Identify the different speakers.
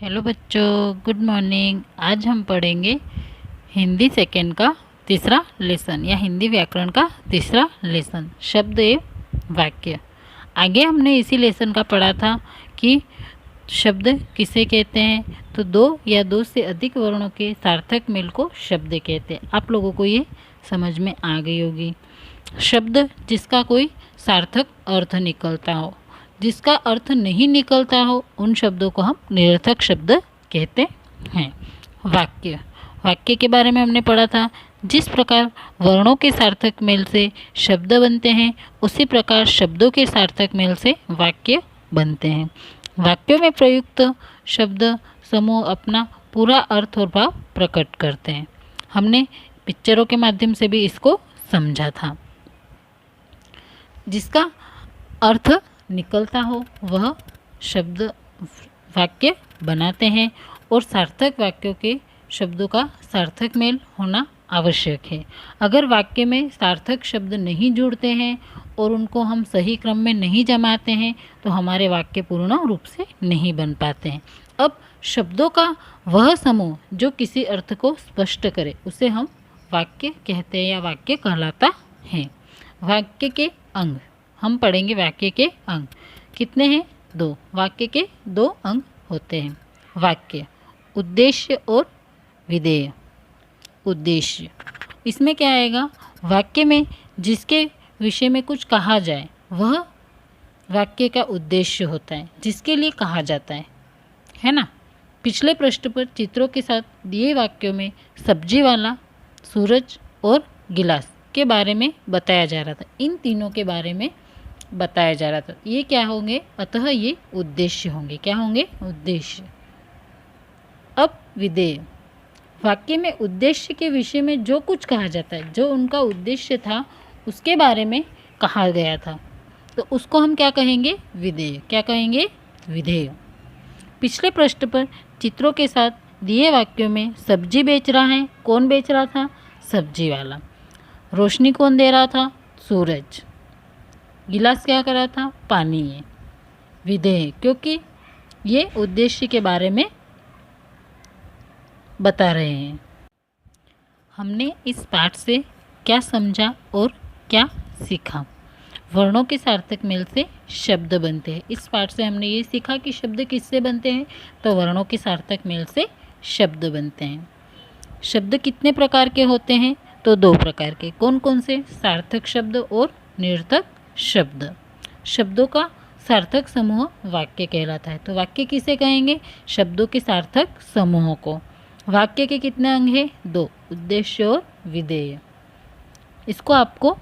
Speaker 1: Hello बच्चों, good morning. आज हम पढ़ेंगे हिंदी सेकेंड का तीसरा लेसन या हिंदी व्याकरण का तीसरा लेसन, शब्द एवं वाक्य। आगे हमने इसी लेसन का पढ़ा था कि शब्द किसे कहते हैं, तो दो या दो से अधिक वर्णों के सार्थक मेल को शब्द कहते हैं। आप लोगों को ये समझ में आ गई होगी। शब्द जिसका कोई सार्थक अर्थ निकलता हो, जिसका अर्थ नहीं निकलता हो, उन शब्दों को हम निरर्थक शब्द कहते हैं। वाक्य, वाक्य के बारे में हमने पढ़ा था। जिस प्रकार वर्णों के सार्थक मेल से शब्द बनते हैं, उसी प्रकार शब्दों के सार्थक मेल से वाक्य बनते हैं। वाक्यों में प्रयुक्त शब्द समूह अपना पूरा अर्थ और भाव प्रकट करते हैं। हमने पिक्चरों के माध्यम से भी इसको समझा था। जिसका अर्थ निकलता हो वह शब्द वाक्य बनाते हैं, और सार्थक वाक्यों के शब्दों का सार्थक मेल होना आवश्यक है। अगर वाक्य में सार्थक शब्द नहीं जुड़ते हैं और उनको हम सही क्रम में नहीं जमाते हैं, तो हमारे वाक्य पूर्ण रूप से नहीं बन पाते हैं। अब शब्दों का वह समूह जो किसी अर्थ को स्पष्ट करे, उसे हम वाक्य कहते हैं या वाक्य कहलाता है। वाक्य के अंग हम पढ़ेंगे। वाक्य के अंग कितने हैं? दो। वाक्य के दो अंग होते हैं। वाक्य, उद्देश्य और विधेय। उद्देश्य, इसमें क्या आएगा? वाक्य में जिसके विषय में कुछ कहा जाए वह वाक्य का उद्देश्य होता है, जिसके लिए कहा जाता है ना। पिछले पृष्ठ पर चित्रों के साथ दिए वाक्यों में सब्जी वाला, सूरज और गिलास के बारे में बताया जा रहा था। इन तीनों के बारे में बताया जा रहा था। ये क्या होंगे? अतः ये उद्देश्य होंगे। क्या होंगे? उद्देश्य। अब विधेय, वाक्य में उद्देश्य के विषय में जो कुछ कहा जाता है, जो उनका उद्देश्य था उसके बारे में कहा गया था, तो उसको हम क्या कहेंगे? विधेय। क्या कहेंगे? विधेय। पिछले पृष्ठ पर चित्रों के साथ दिए वाक्यों में सब्जी बेच रहा है। कौन बेच रहा था? सब्जी वाला। रोशनी कौन दे रहा था? सूरज। गिलास क्या कर रहा था? पानी है। विधेय, क्योंकि ये उद्देश्य के बारे में बता रहे हैं। हमने इस पाठ से क्या समझा और क्या सीखा? वर्णों के सार्थक मेल से शब्द बनते हैं। इस पाठ से हमने ये सीखा कि शब्द किससे बनते हैं, तो वर्णों के सार्थक मेल से शब्द बनते हैं। शब्द कितने प्रकार के होते हैं? तो दो प्रकार के। कौन कौन से? सार्थक शब्द और निरर्थक शब्द। शब्दों का सार्थक समूह वाक्य कहलाता है। तो वाक्य किसे कहेंगे? शब्दों के सार्थक समूहों को। वाक्य के कितने अंग हैं? दो, उद्देश्य और विधेय। इसको आपको